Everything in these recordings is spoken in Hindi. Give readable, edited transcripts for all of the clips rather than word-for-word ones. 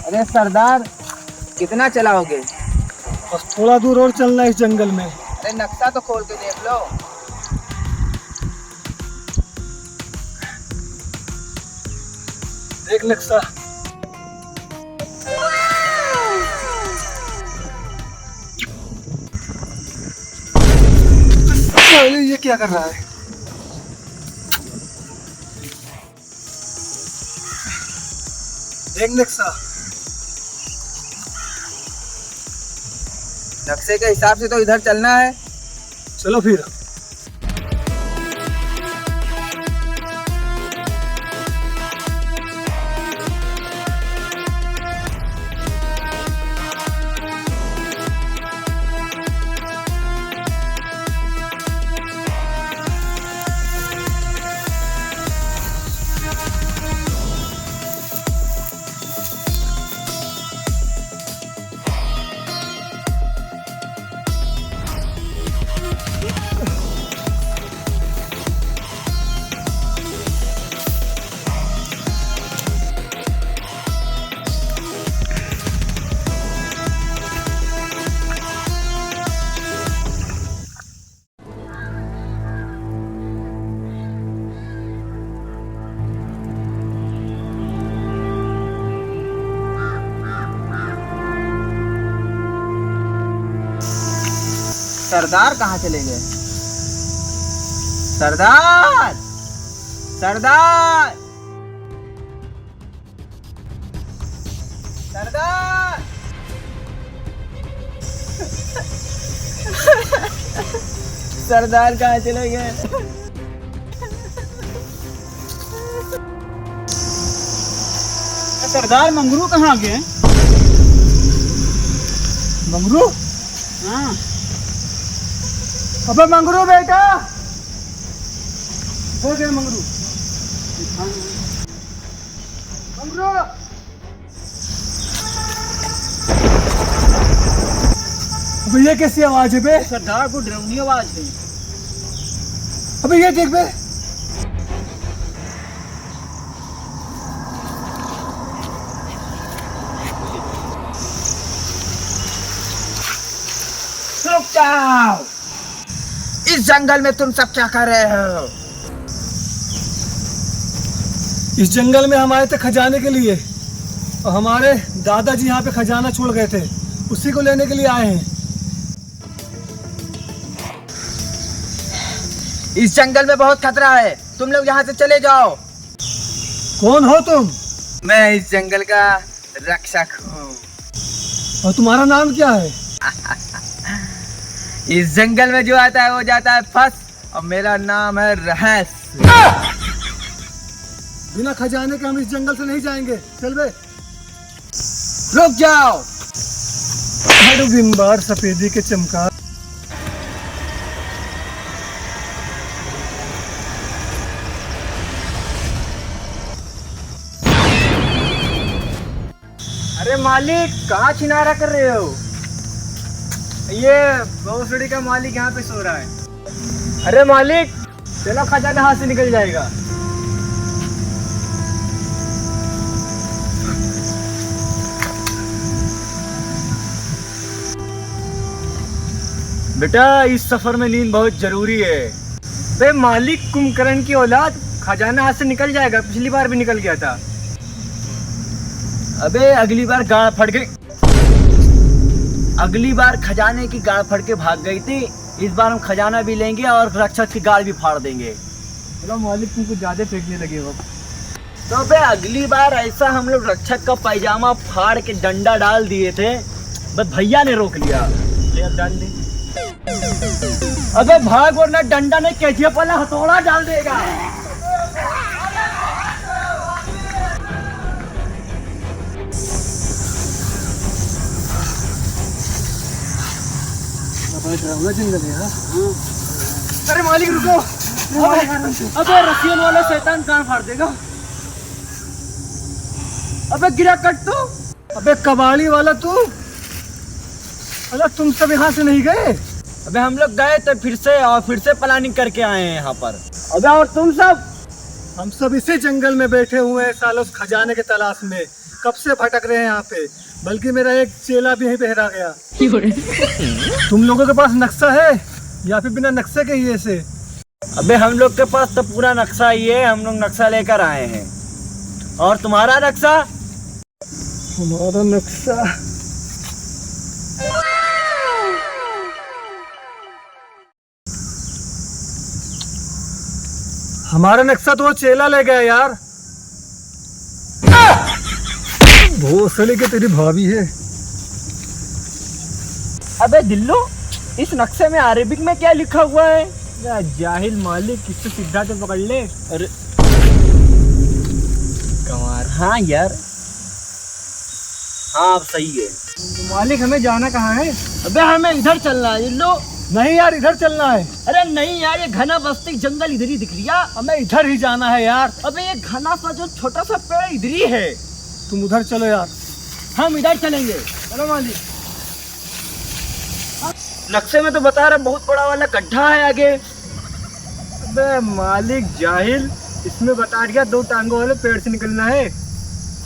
अरे सरदार, कितना चलाओगे? बस थोड़ा दूर और चलना है इस जंगल में। अरे नक्शा तो खोल के देख लो। देख नक्शा। साले ये क्या कर रहा है? देख नक्शा। नक्शे के हिसाब से तो इधर चलना है। चलो फिर। सरदार कहाँ चले गए? सरदार, सरदार, सरदार। सरदार कहाँ चले गए? सरदार मंगरू कहाँ गए? मंगरू? हाँ। अबे मंगरू बेटा, हो गए मंगरू। मंगरू, अबे ये कैसी आवाज है बे? सरदार को डरावनी आवाज है। अबे ये देख बे। रुक जाओ। इस जंगल में तुम सब क्या कर रहे हो? इस जंगल में हम आए थे खजाने के लिए, और हमारे दादाजी यहाँ पे खजाना छोड़ गए थे, उसी को लेने के लिए आए हैं। इस जंगल में बहुत खतरा है, तुम लोग यहाँ से चले जाओ। कौन हो तुम? मैं इस जंगल का रक्षक हूँ। और तुम्हारा नाम क्या है? इस जंगल में जो आता है वो जाता है फंस, और मेरा नाम है रहस्य। बिना खजाने के हम इस जंगल से नहीं जाएंगे। चल बे। रुक जाओ। बिम्बार सफेदी के चमकार। अरे मालिक, कहाँ छिनारा कर रहे हो? ये भोसड़ी का मालिक यहाँ पे सो रहा है। अरे मालिक, चलो खजाना हाथ से निकल जाएगा। बेटा, इस सफर में नींद बहुत जरूरी है। बे मालिक, कुंभकर्ण की औलाद, खजाना हाथ से निकल जाएगा, पिछली बार भी निकल गया था। अबे अगली बार गाड़ फट गई। अगली बार खजाने की गाड़ फट के भाग गई थी। इस बार हम खजाना भी लेंगे और रक्षक की गाड़ भी फाड़ देंगे। चलो मालिक, तुमको ज्यादा फेंकने लगे हो। तो बे अगली बार ऐसा हम लोग रक्षक का पायजामा फाड़ के डंडा डाल दिए थे, बस भैया ने रोक लिया। ले अब डाल दे। अबे भाग, वरना डंडा नहीं केजीएफ वाला हथौड़ा डाल देगा। जंगल है। अरे मालिक रुको। अबे रसियन वाला शैतान कान फाड़ देगा। अबे गिरा कट तू। अबे कबाड़ी वाला तू। अरे तुम सब यहाँ से नहीं गए? अबे हम लोग गए थे फिर से प्लानिंग करके आए हैं यहाँ पर। अबे और तुम सब? हम सब इसी जंगल में बैठे हुए हैं सालों, उस खजाने के तलाश में। कब से भटक रहे हैं यहाँ पे, बल्कि मेरा एक चेला भी यहीं पे हेरा गया। तुम लोगों के पास नक्शा है या फिर बिना नक्शे के ही ऐसे? अबे हम लोग के पास तो पूरा नक्शा ही है, हम लोग नक्शा लेकर आए हैं। और तुम्हारा नक्शा? हमारा नक्शा हमारा नक्शा तो वो चेला ले गया यार। भोसले के तेरी भाभी है। अबे दिल्लू, इस नक्शे में अरेबिक में क्या लिखा हुआ है? या जाहिल मालिक, किससे सीधा तो पकड़ ले। अरे कमार, हाँ यार, हाँ अब सही है। तो मालिक हमें जाना कहाँ है? अबे हमें इधर चलना है दिल्लू। नहीं यार, इधर चलना है। अरे नहीं यार, ये घना बस्ती जंगल इधर ही दिख रहा। हमें इधर ही जाना है यार। अबे ये घना सा जो छोटा सा पेड़ इधर ही है। तुम उधर चलो यार। हम इधर चलेंगे। चलो मालिक। नक्शे में तो बता रहा बहुत बड़ा वाला गड्ढा है आगे। अबे मालिक जाहिल, इसमें बता दिया 2 टांगों वाले पेड़ से निकलना है।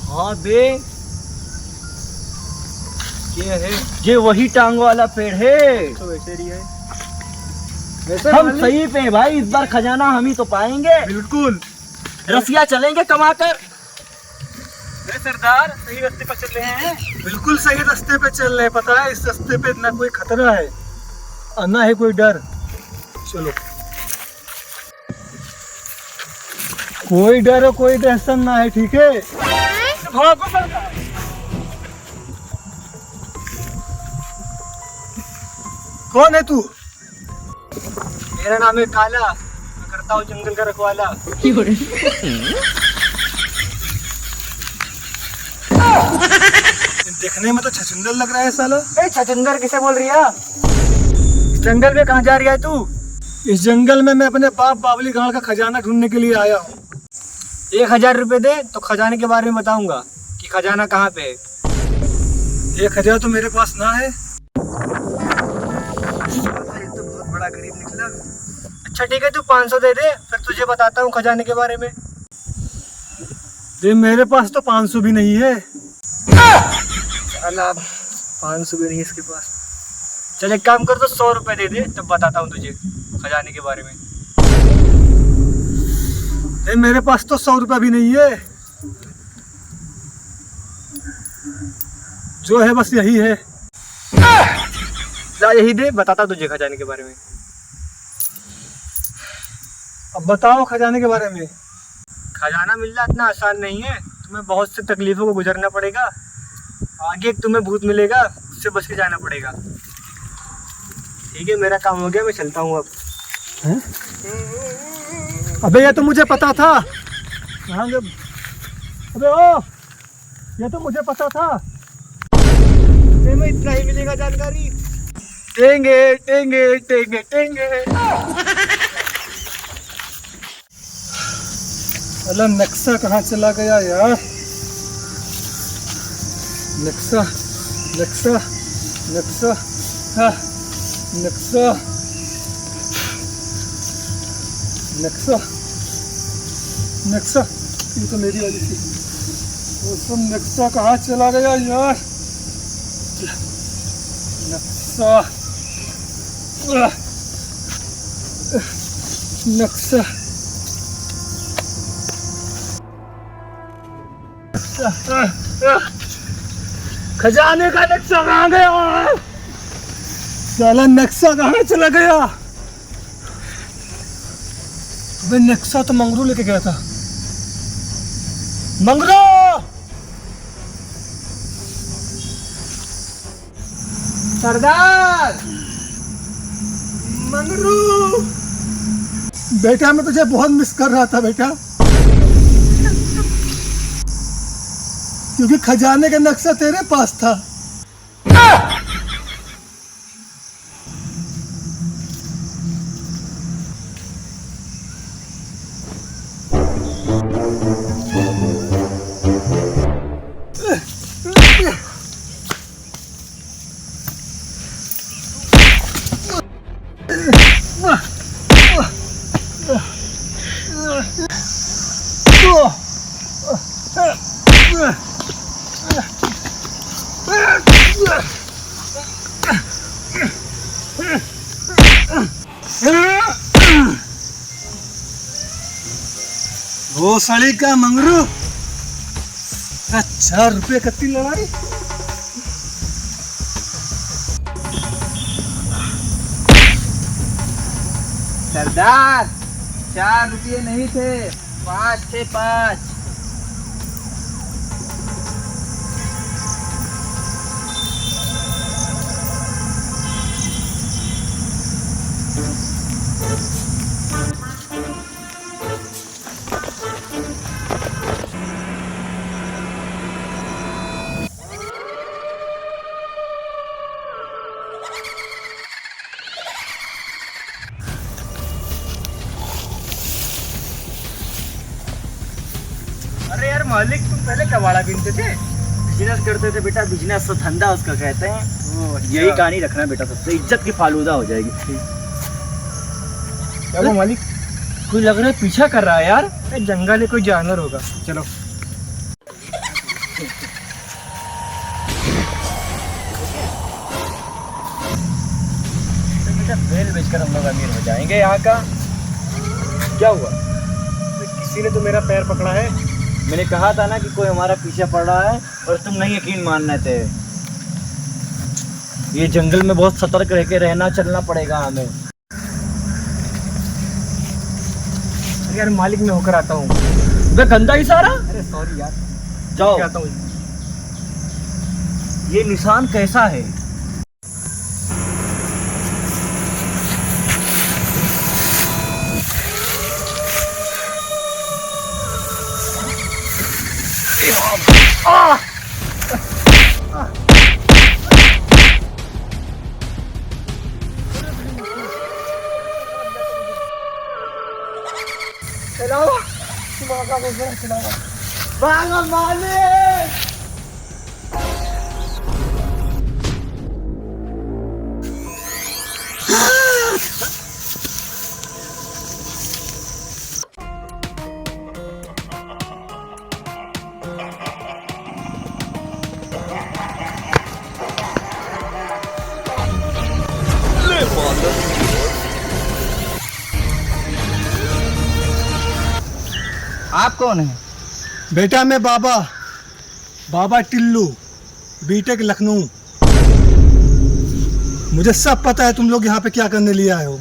हाँ बे, ये है, ये वही टांगों वाला पेड़ है। तो वैसे ही है। वैसे हम मालिक, सही पे भाई, इस बार खजाना हम ही तो पाएंगे। बिल्कुल। रसिया चलेंगे कमाकर। अरे सरदार, सही रास्ते पर चल रहे हैं। बिल्कुल सही रास्ते पे चल रहे हैं। पता है, इस रास्ते पे ना कोई खतरा है और ना है कोई डर। चलो। कोई डर और कोई टेंशन ना है, ठीक है? भागो सरदार। कौन है तू? मेरा नाम है काला, मैं करता हूँ जंगल का रखवाला। देखने में तो छछुंदर लग रहा है साला। ए छछुंदर किसे बोल रही है? जंगल में कहाँ जा रही है तू? इस जंगल में मैं अपने बाप बावली गांव का खजाना ढूंढने के लिए आया हूँ। 1000 रुपए दे तो खजाने के बारे में बताऊंगा कि खजाना कहाँ पे है। 1000 तो मेरे पास ना है। ये तो बहुत बड़ा गरीब निकला। अच्छा ठीक है, तू 500 दे दे, फिर तुझे बताता हूँ खजाने के बारे में। ये मेरे पास तो 500 भी नहीं है। साला 500 भी नहीं है इसके पास। चल एक काम कर, तो 100 रुपए दे दे, तब बताता हूँ तुझे खजाने के बारे में। ये मेरे पास तो 100 रुपया भी नहीं है। जो है बस यही है। ला यही दे, बताता हूँ तुझे खजाने के बारे में। अब बताओ खजाने के बारे में। खजाना मिलना इतना आसान नहीं है, तुम्हें बहुत से तकलीफों को गुजरना पड़ेगा। आगे एक तुम्हें भूत मिलेगा, उससे बच के जाना पड़ेगा। ठीक है, मेरा काम हो गया, मैं चलता हूँ अब। हैं? अबे ये तो मुझे पता था। कहाँ गए? अबे ओ, ये तो मुझे पता था। में इतना ही मिलेगा जानकारी। टेंगे टेंगे टेंगे टेंगे। अल्लाह, नक्शा कहाँ चला गया यार? नक्शा नक्शा नक्शा, हाँ नक्शा नक्शा नक्शा, ये तो मेरी वाली थी। वो सब नक्शा कहाँ चला गया यार? नक्शा नक्शा खजाने का नक्शा कहाँ गया? साला नक्शा कहाँ चला गया? अबे नक्शा तो मंगरू लेके गया था। मंगरू! सरदार मंगरू! बेटा, मैं तुझे बहुत मिस कर रहा था बेटा, क्योंकि खजाने का नक्शा तेरे पास था। घोसड़ी का मंगरू, 4 रुपये कत्ती लड़ाई। सरदार 4 रुपये नहीं थे, 5 थे, 5। अरे यार मालिक, तुम पहले कबाड़ा बीनते थे? बिजनेस करते थे बेटा, बिजनेस तो धंधा उसका कहते हैं। अच्छा। यही कहानी रखना बेटा, सबसे इज्जत की फालूदा हो जाएगी। क्या वो मालिक? कोई लग रहा है पीछा कर रहा है यार। जंगल में कोई जानवर होगा, चलो। बेटा बेल बेचकर हम लोग अमीर हो जाएंगे यहाँ का। क्या हुआ? किसी ने तो मेरा पैर पकड़ा है। मैंने कहा था ना कि कोई हमारा पीछे पड़ रहा है, और तुम नहीं यकीन मान रहे थे। ये जंगल में बहुत सतर्क रह के रहना, चलना पड़ेगा हमें। यार मालिक, मैं होकर आता हूँ। वे गंदा इशारा। अरे सॉरी यार, जाओ। आता हूँ। ये निशान कैसा है? भागो मालिक। आप कौन है? बेटा मैं बाबा टिल्लू, बीटेक लखनऊ। मुझे सब पता है तुम लोग यहाँ पे क्या करने लिए आए हो।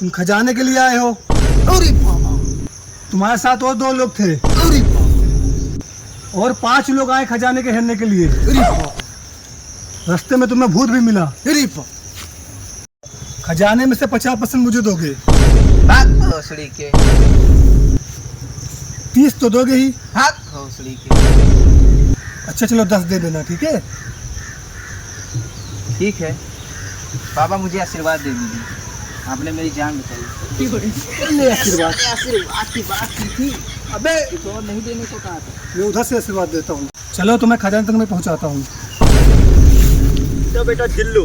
तुम खजाने के लिए आए हो। अरे बाबा, तुम्हारे साथ और 2 लोग थे। अरे बाबा, और 5 लोग आए खजाने के हेरने के लिए। अरे बाबा, रास्ते में तुम्हें भूत भी मिला। अरे बाबा, खजाने में से 50% मुझे दोगे। भोसड़ी के 30 तो दोगे ही। हाथ भोसड़ी के। अच्छा चलो 10 दे देना, ठीक है? ठीक है बाबा, मुझे आशीर्वाद दे दीजिए, आपने मेरी जान बचाई। आशीर्वाद की बात की थी, अबे तो नहीं देने को कहा था। मैं उधर से आशीर्वाद देता हूँ। चलो तुम्हें खजाने तक मैं पहुँचाता हूँ। तो बेटा दिल्लू,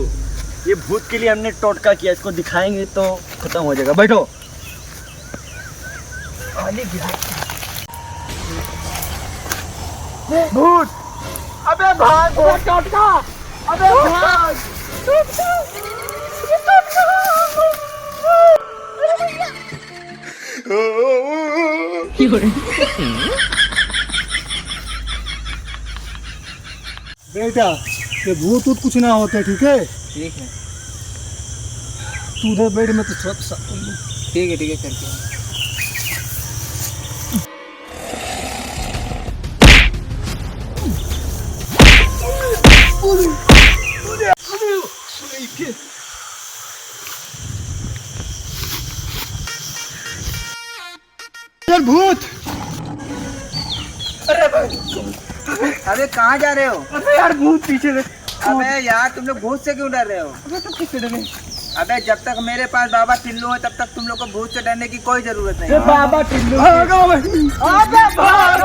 ये भूत के लिए हमने टोटका किया, इसको दिखाएंगे तो खत्म हो जाएगा। बैठो। भूत! अबे भाग! टोटका! अबे भाग! बेटा ये भूत ऊत कुछ ना होते, ठीक है? ठीक है तू उधर बैठ, मैं तो ठीक है करके। भूत! अबे कहाँ जा रहे हो? अबे यार भूत पीछे से। अबे यार तुम लोग भूत से क्यों डर रहे हो? अबे तुम किससे डरे? अबे जब तक मेरे पास बाबा टिल्लू है तब तक तुम लोग को भूत से डरने की कोई जरूरत नहीं। बाबा टिल्लू। अबे भाग!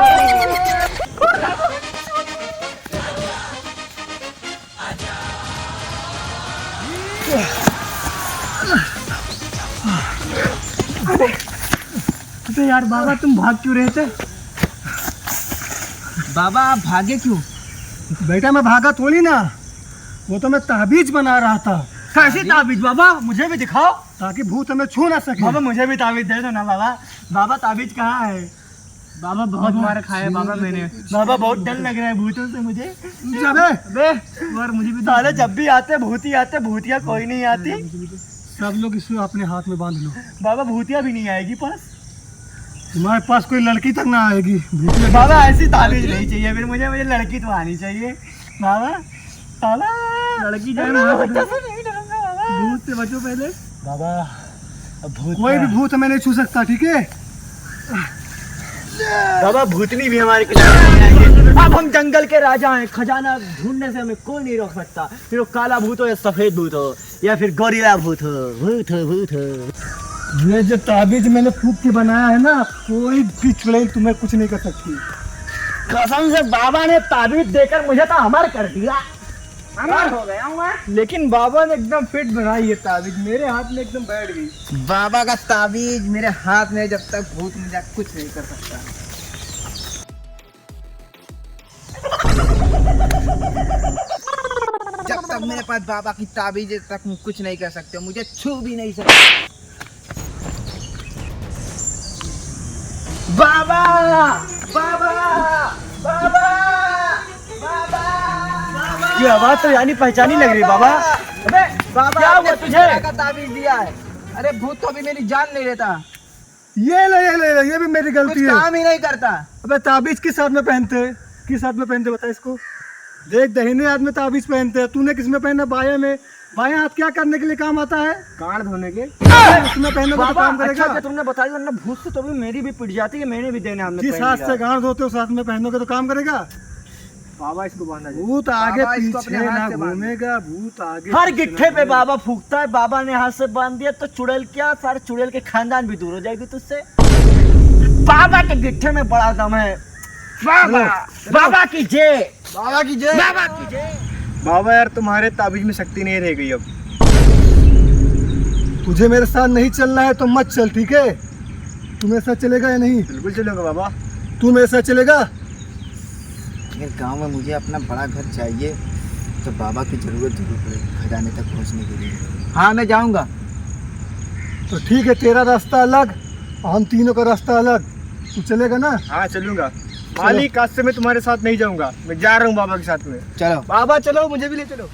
अबे यार बाबा, तुम भाग क्यों रहे थे? बाबा आप भागे क्यों? बेटा मैं भागा थोड़ी ना, वो तो मैं ताबीज बना रहा था, कैसी ताबीज बाबा, मुझे भी दिखाओ। ताकि भूत हमें छू ना सके। बाबा मुझे भी ताबीज दे दो ना बाबा। बाबा ताबीज कहाँ है? बाबा बहुत मार खाया है बाबा मैंने। बाबा बहुत डर लग रहा है भूतों से मुझे। अबे और मुझे भी साले जब भी आते भूत ही आते, भूतिया कोई नहीं आती। सब लोग इसको अपने हाथ में बांध लो। बाबा भूतिया भी नहीं आएगी पास। तुम्हारे पास कोई लड़की तक ना आएगी। भूतिया बाबा ऐसी ताबीज नहीं चाहिए फिर मुझे, मुझे लड़की तो आनी चाहिए बाबा। बाबा लड़की जाए भूत से बचो पहले बाबा। अब भूत कोई भी भूत हमें नहीं छू सकता, ठीक है? बाबा भूतनी भी हमारे खिलाफ। अब हम जंगल के राजा हैं, खजाना ढूंढने से हमें कोई नहीं रोक सकता। फिर वो काला भूत हो या सफेद भूत हो या फिर गोरिल्ला भूत हो। भूत हो भूत हो। ये जो ताबीज मैंने फूक के बनाया है ना, कोई भी चुड़ैल तुम्हें कुछ नहीं कर सकती। कसम से बाबा ने ताबीज देकर मुझे तो अमर कर दिया। अमर हो गया हूँ मैं। लेकिन बाबा ने एकदम फिट बनाई है ताबीज, मेरे हाथ में एकदम बैठ गई। बाबा का ताबीज मेरे हाथ में, जब तक भूत मुझे कुछ नहीं कर सकता। जब तक मेरे पास बाबा की ताबीज है, तक कुछ नहीं कर सकते, मुझे छू भी नहीं सकते। बाबा बाबा बाबा ये आवाज तो यानी पहचानी लग रही बाबा। अबे बाबा क्या आपने हुआ किस तुझे? तरह का ताबीज दिया है? अरे भूत तो अभी मेरी जान नहीं लेता, ये ले, ये भी मेरी कुछ गलती है। काम ही नहीं करता। अबे ताबीज किस हाथ में पहनते हैं? किस हाथ में पहनते बता इसको। देख, दाहिने हाथ में ताबीज पहनते हैं, तूने किस में पहना? बाएं में। बाएं हाथ क्या करने के लिए काम आता है? कान धोने के। इसमें पहनोगे तो बाबा काम करेगा। अच्छा तुमने बताया, वरना भूत से तो भी मेरी भी पिट जाती है। मैंने भी देने हमने जिस हाथ से गांड धोते हो, उस हाथ में पहनोगे तो काम करेगा। बाबा इसको बांधा जाए। भूत आगे बाबा इसको पीछे अपने हाथ ना से बांध। घूमेगा, भूत आगे हर पीछे गिट्ठे ना पे बाबा फूकता है। बाबा ने हाथ से बांध दिया तो चुड़ैल क्या, सारे चुड़ैल के खानदान भी दूर हो जाएगी तुझसे। बाबा के गिट्ठे में बड़ा दम है। बाबा बाबा की जय, बाबा की जय। बाबा की जय। बाबा यार तुम्हारे ताबीज में शक्ति नहीं रह गई अब। तुझे मेरे साथ नहीं चलना है तो मत चल, ठीक है? तू मेरे साथ चलेगा या नहीं? बिल्कुल चलोगे बाबा। तू मेरे साथ चलेगा? मेरे गांव में मुझे अपना बड़ा घर चाहिए, तो बाबा की जरूरत जरूर पड़ेगी खजाने तक पहुंचने के लिए। हाँ मैं जाऊंगा। तो ठीक है, तेरा रास्ता अलग और हम तीनों का रास्ता अलग। तू चलेगा ना? हाँ चलूंगा मालिक, आज से मैं तुम्हारे साथ नहीं जाऊंगा, मैं जा रहा हूँ बाबा के साथ में। चलो बाबा चलो, मुझे भी ले चलो।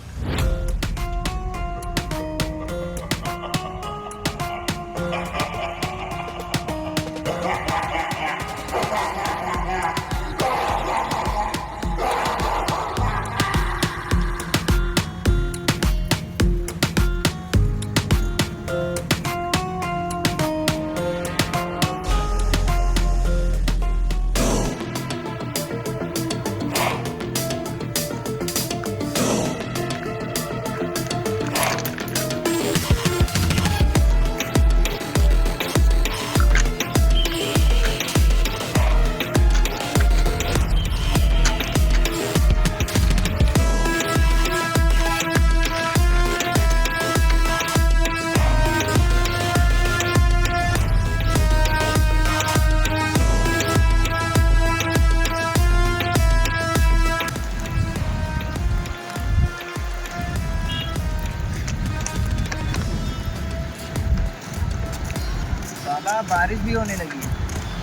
बाबा बारिश भी होने लगी है।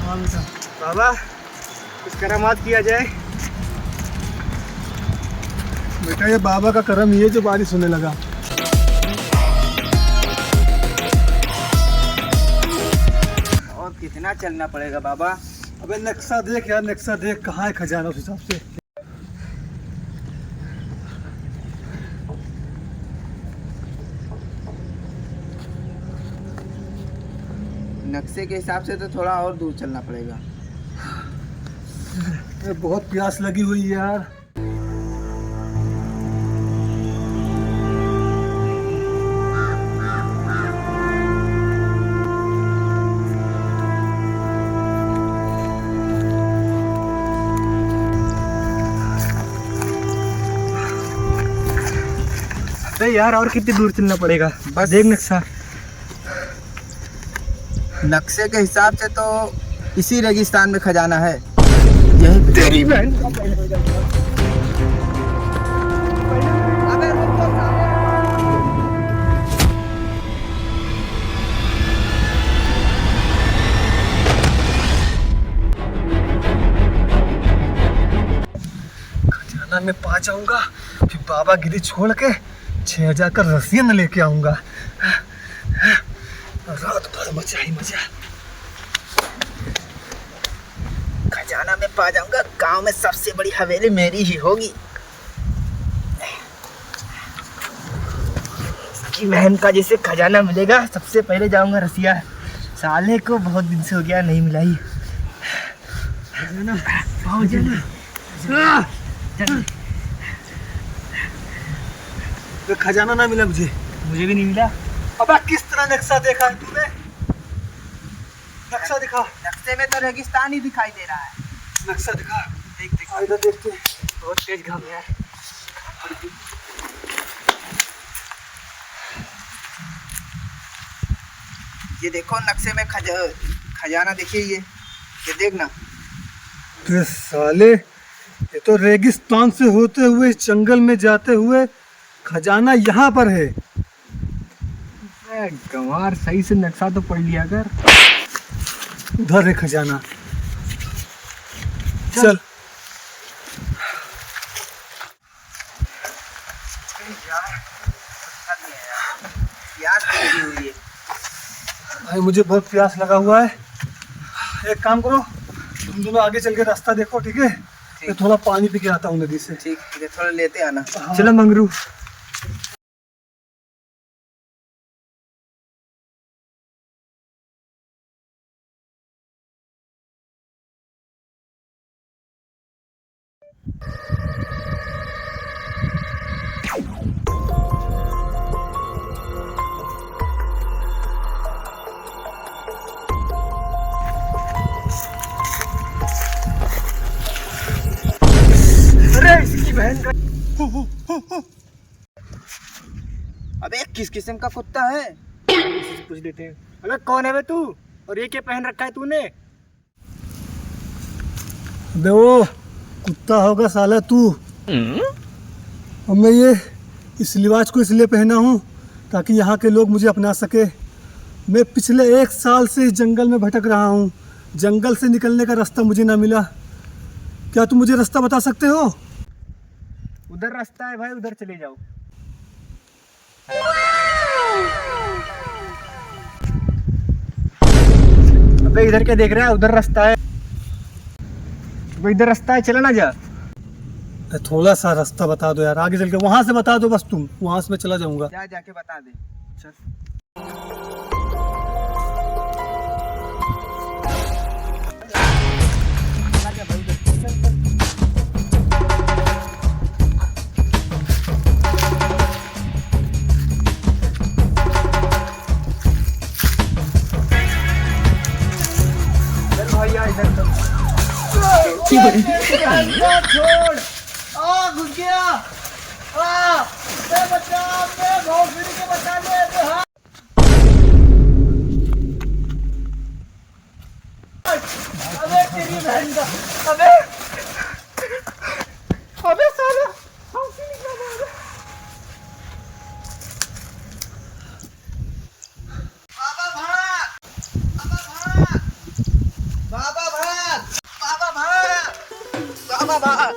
हाँ बेटा। बाबा कुछ करामात किया जाए। बेटा ये बाबा का करम ही है जो बारिश होने लगा। और कितना चलना पड़ेगा बाबा? अबे नक्शा देख यार, नक्शा देख, कहाँ है खजाना उस हिसाब से। नक्शे के हिसाब से तो थोड़ा और दूर चलना पड़ेगा। अरे बहुत प्यास लगी हुई है यार। अरे यार और कितनी दूर चलना पड़ेगा? बस। देख नक्शा। नक्शे के हिसाब से तो इसी रेगिस्तान में खजाना है। यही तेरी बहन। अबे रुक तो जाऊंगा, फिर बाबा गिरी छोड़ के 6,000 का रसियन लेके आऊंगा। रात भर मजा ही मजा। खजाना में पा जाऊंगा, गांव में सबसे बड़ी हवेली मेरी ही होगी। इसकी बहन का जैसे खजाना मिलेगा, सबसे पहले जाऊंगा रसिया। साले को बहुत दिन से हो गया नहीं मिलाई। तो खजाना ना मिला मुझे मुझे भी नहीं मिला। अबे किस तरह नक्शा देखा है तूने? नक्शा दिखा। नक्शे में तो रेगिस्तान ही दिखाई दे रहा है। नक्शा दिखा। देख देख, इधर देखते हैं। बहुत तेज घाम है। ये देखो नक्शे में खजाना देखिए, ये देखना। तो साले, ये तो रेगिस्तान से होते हुए इस जंगल में जाते हुए खजाना यहाँ पर है। गंवार सही से नक्शा तो पढ़ लिया कर। उधर है खजाना। चल। भाई मुझे बहुत प्यास लगा हुआ है। एक काम करो, तुम दोनों आगे चल के रास्ता देखो, ठीक है? मैं थोड़ा पानी पी के आता हूँ नदी से। ठीक है, थोड़ा लेते आना। हाँ। चलो मंगरू। अरे इसकी बहन का। अबे किस किस्म का कुत्ता है? पूछ देते हैं। अबे कौन है बे तू, और ये क्या पहन रखा है तूने? अबे वो कुत्ता होगा साला तू। और मैं ये इस लिबास को इसलिए पहना हूँ ताकि यहाँ के लोग मुझे अपना सके। मैं पिछले 1 साल से इस जंगल में भटक रहा हूँ। जंगल से निकलने का रास्ता मुझे ना मिला। क्या तुम मुझे रास्ता बता सकते हो? उधर रास्ता है भाई, उधर चले जाओ। अबे इधर क्या देख रहा है? उधर रास्ता है। अबे इधर रास्ता है, चला ना जा। थोड़ा सा रास्ता बता दो यार, आगे चल के वहाँ से बता दो बस, तुम वहाँ से मैं चला जाऊँगा। जाके बता दे। चल। छोड़, घुस गया। बचा, बचा ले। अबे तेरी बहन का, अबे साला फांसी निकला मारा। बाबा भाग, बाबा भाग, बाबा भाग, बाबा भाग।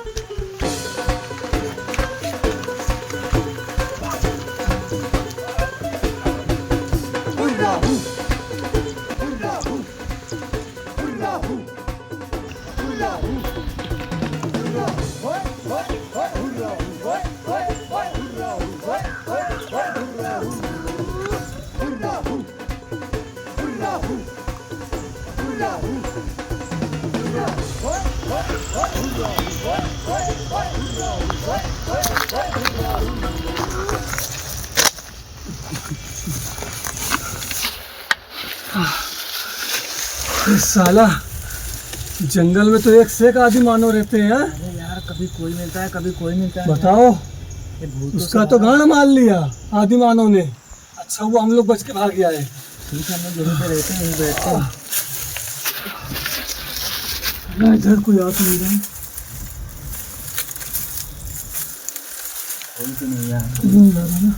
साला जंगल में तो एक से एक आदि मानव रहते हैं। अरे यार, कभी कोई मिलता है, कभी कोई मिलता है। बताओ, ये भूत उसका तो गान मार लिया आदि मानव ने। अच्छा हुआ हम लोग बच के भाग गया है। ठीक है, हम लोग यहीं पे रहते हैं, यहीं बैठते हैं। इधर कोई आ तो नहीं रहा। कोई तो नहीं यार। नहीं आ रहा ना।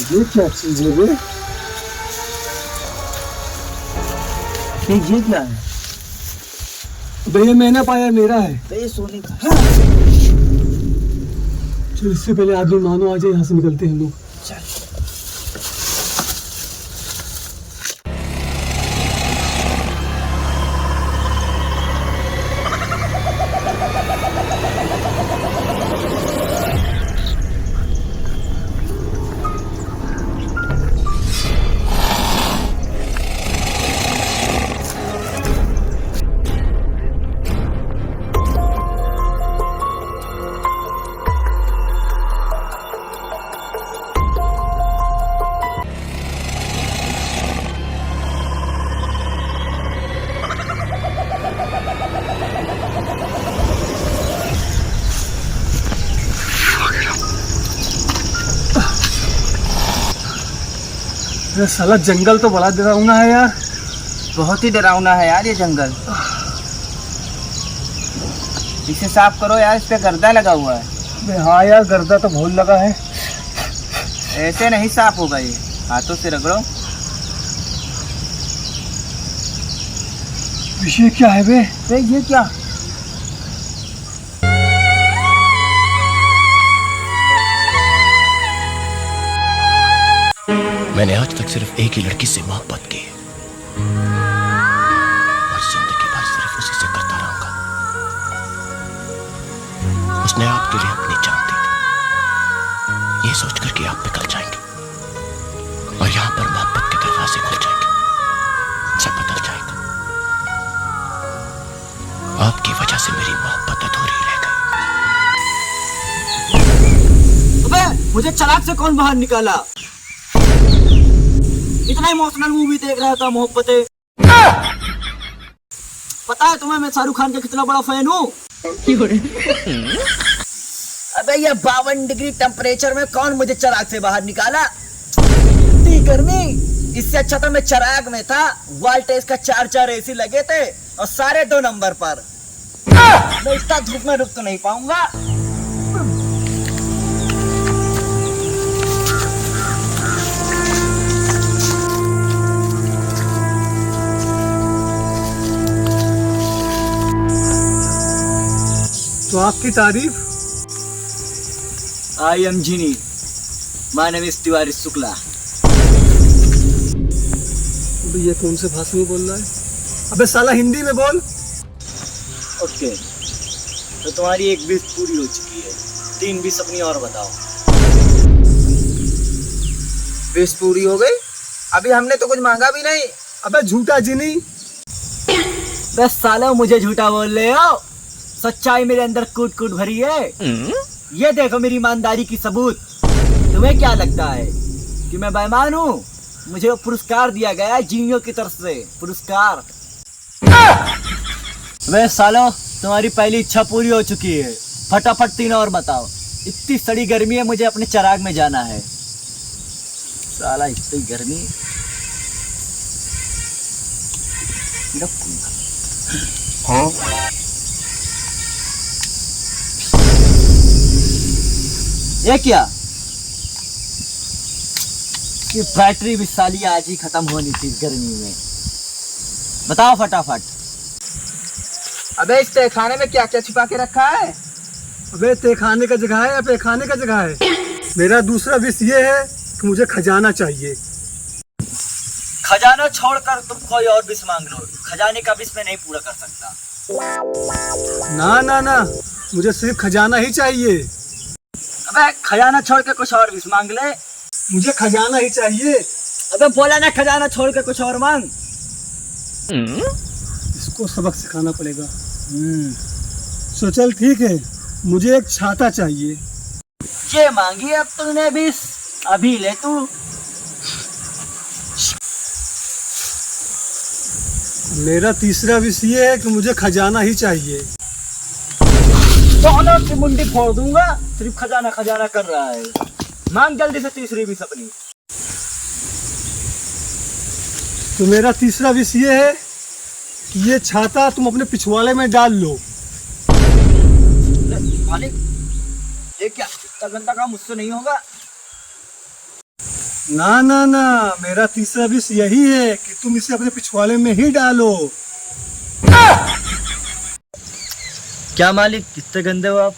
ये क्या चीज है बे? ये क्या है? बे ये मैंने पाया, मेरा है। तो ये सोने का। चल इससे पहले आदमी मानो आ जाए, यहाँ से निकलते हैं हम लोग। अरे साला जंगल तो बड़ा डरावना है यार। बहुत ही डरावना है यार ये जंगल। इसे साफ करो यार, इस पे गर्दा लगा हुआ है। बे हाँ यार, गर्दा तो बहुत लगा है। ऐसे नहीं साफ होगा ये, हाथों से रगड़ो। विषय क्या है बे? ये क्या? मैंने आज तक सिर्फ एक ही लड़की से मोहब्बत की है और जिंदगी भर सिर्फ उसी से करता रहूंगा। उसने आपके लिए अपनी जान दी थी, ये सोचकर कि आप पिघल जाएंगे और यहां पर मोहब्बत के दरवाजे खुल जाएंगे, सब बदल जाएगा। आपकी वजह से मेरी मोहब्बत अधूरी रह गई। अबे मुझे चलाक से कौन बाहर निकाला? इतना इमोशनल मूवी देख रहा था, मोहब्बतें। पता है तुम्हें मैं शाहरुख खान का कितना बड़ा फैन हूँ? अबे ये 52 डिग्री टेम्परेचर में कौन मुझे चिराग से बाहर निकाला? इतनी गर्मी, इससे अच्छा था मैं चिराग में था। वोल्टेज का 4 एसी लगे थे और सारे 2 नंबर पर। मैं इतना धूप में रुक तो नहीं पाऊंगा। तो आपकी तारीफ? I am Genie, my name is Tiwari Shukla. अबे ये कौन से भाषा में बोल रहा है? अबे साला हिंदी में बोल। ओके, तो तुम्हारी 1 विश पूरी हो चुकी है, 3 विश अपनी और बताओ। विश पूरी हो गई? अभी हमने तो कुछ मांगा भी नहीं। अबे झूठा जिनी। बस सालो मुझे झूठा बोल रहे हो। सच्चाई मेरे अंदर कूट कूट भरी है। ये देखो मेरी ईमानदारी की सबूत। तुम्हें क्या लगता है कि मैं बेईमान हूँ? मुझे वो पुरस्कार दिया गया है जीनियों की तरफ से, पुरस्कार। वे सालो तुम्हारी पहली इच्छा पूरी हो चुकी है, फटाफट 3 और बताओ। इतनी सड़ी गर्मी है, मुझे अपने चिराग में जाना है। साला इतनी गर्मी। हाँ ये क्या? ये बैटरी भी साली आज ही खत्म होनी थी गर्मी में। बताओ फटाफट। अबे इस तहखाने में क्या क्या छिपा के रखा है? अबे तहखाने का जगह है या पैखाने का जगह है? मेरा दूसरा विश ये है कि मुझे खजाना चाहिए। खजाना छोड़कर तुम कोई और विश मांग लो, खजाने का विश मैं नहीं पूरा कर सकता। ना ना ना, मुझे सिर्फ खजाना ही चाहिए। अबे खजाना छोड़ के कुछ और विश मांग ले। मुझे खजाना ही चाहिए। अबे बोला ना खजाना छोड़ के कुछ और मांग। इसको सबक सिखाना पड़ेगा। तो चल ठीक है, मुझे एक छाता चाहिए। ये मांगी अब तूने विश, अभी ले तू। मेरा तीसरा विश ये है कि मुझे खजाना ही चाहिए। दोनों की मुंडी फोड़ दूंगा, सिर्फ खजाना खजाना कर रहा है। मांग जल्दी से तीसरी विश अपनी। तो मेरा तीसरा विश ये है कि ये छाता तुम अपने पिछवाड़े में डाल लो। मालिक, ये क्या इतना गंदा काम मुझसे नहीं होगा। ना ना ना, मेरा तीसरा विश यही है कि तुम इसे अपने पिछवाड़े में ही डालो। क्या मालिक, कितने गंदे हो आप?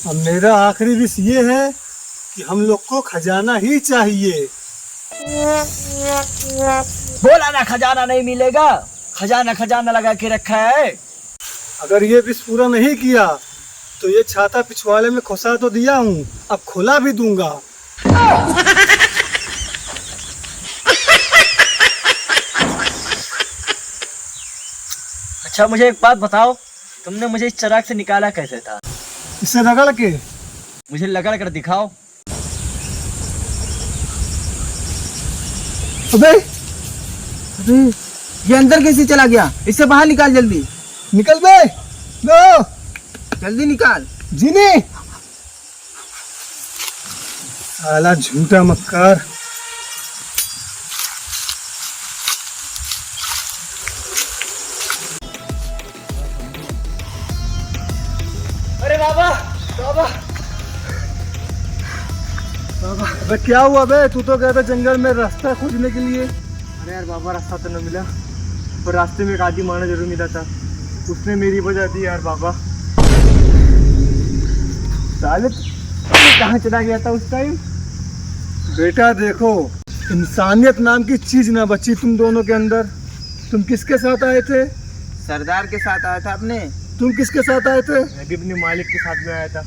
अब मेरा आखिरी विश ये है कि हम लोग को खजाना ही चाहिए। बोला ना खजाना नहीं मिलेगा, खजाना खजाना लगा के रखा है। अगर ये विश पूरा नहीं किया तो ये छाता पिछवाड़े में खुसा तो दिया हूँ, अब खुला भी दूंगा। अच्छा मुझे एक बात बताओ, तुमने मुझे इस चिराग से निकाला कैसे था? इसे रगड़ के। मुझे लगड़ कर दिखाओ। अबे अबे ये अंदर कैसे चला गया? इसे बाहर निकाल जल्दी, निकल बे। लो जल्दी निकाल। जीनी, साला झूठा मक्कार। अरे बाबा, बाबा, बाबा अबे क्या हुआ बे? तू तो गया था जंगल में रास्ता खोजने के लिए। अरे यार बाबा, रास्ता तो न मिला, पर रास्ते में एक आदमी माना जरूर मिला था, उसने मेरी वजह दी यार बाबा। साले कहाँ चला गया था उस टाइम? बेटा देखो, इंसानियत नाम की चीज ना बची तुम दोनों के अंदर। तुम किसके साथ आए थे? सरदार के साथ आया था आपने। तुम किसके साथ आए थे? मैं भी अपने मालिक के साथ में आया था।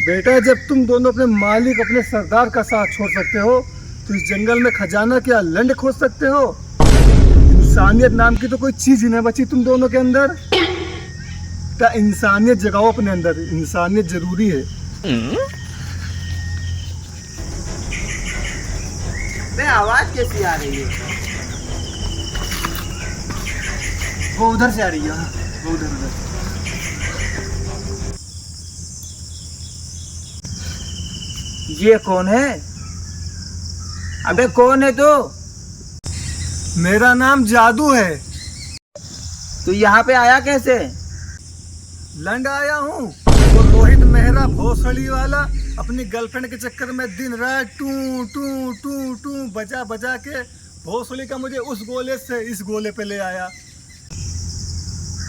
बेटा जब तुम दोनों अपने मालिक, अपने सरदार का साथ छोड़ सकते हो तो इस जंगल में खजाना क्या लंड खोज सकते हो? इंसानियत नाम की तो कोई चीज ही ना बची तुम दोनों के अंदर। क्या इंसानियत जगाओ अपने अंदर, इंसानियत जरूरी है। बे आवाज कैसी आ रही है? वो उधर से आ रही है, वो उधर। ये कौन है? अबे कौन है तू? मेरा नाम जादू है। तू यहाँ पे आया कैसे? लंड आया हूँ। वो रोहित मेहरा भोसड़ी वाला अपनी गर्लफ्रेंड के चक्कर में दिन रात टू टू टू टू बजा बजा के भोसड़ी का मुझे उस गोले से इस गोले पे ले आया।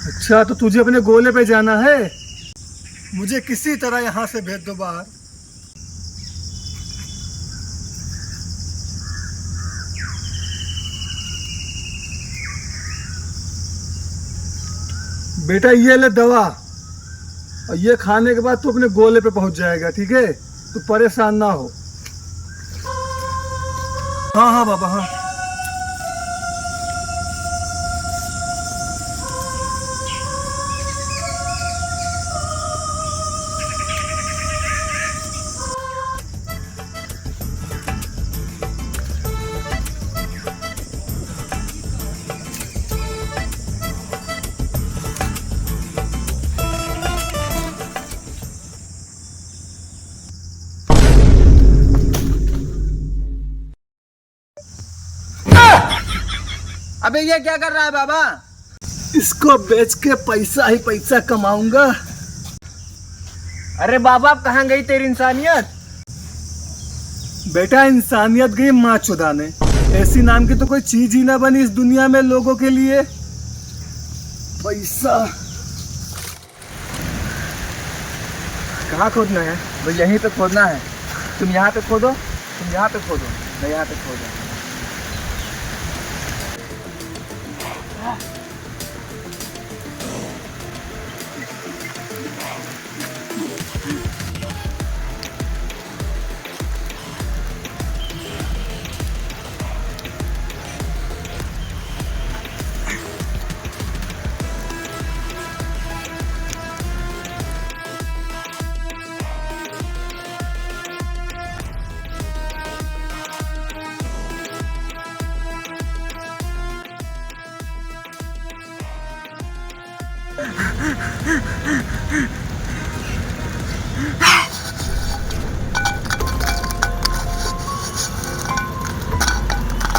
अच्छा तो तुझे अपने गोले पे जाना है? मुझे किसी तरह यहाँ से भेज दो बाहर। बेटा ये ले दवा, और ये खाने के बाद तू अपने गोले पे पहुंच जाएगा, ठीक है? तू परेशान ना हो। हाँ हाँ बाबा हाँ। अबे ये क्या कर रहा है बाबा? इसको बेच के पैसा ही पैसा कमाऊंगा। अरे बाबा, अब कहाँ गई तेरी इंसानियत? बेटा इंसानियत गई माँ चुदाने। ऐसी नाम की तो कोई चीज ही ना बनी इस दुनिया में लोगों के लिए। पैसा कहाँ खोदना है? तो यहीं पे खोदना है। तुम यहाँ पे खोदो, तुम यहाँ पे खोदो, मैं यहाँ पे खोदो।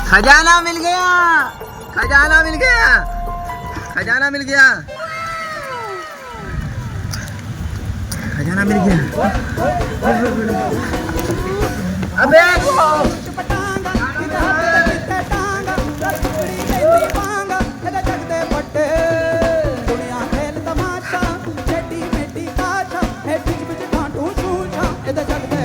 खजाना मिल गया, खजाना मिल गया, खजाना मिल गया, खजाना मिल गया। अबे ਇਹਦੇ ਜਗਦੇ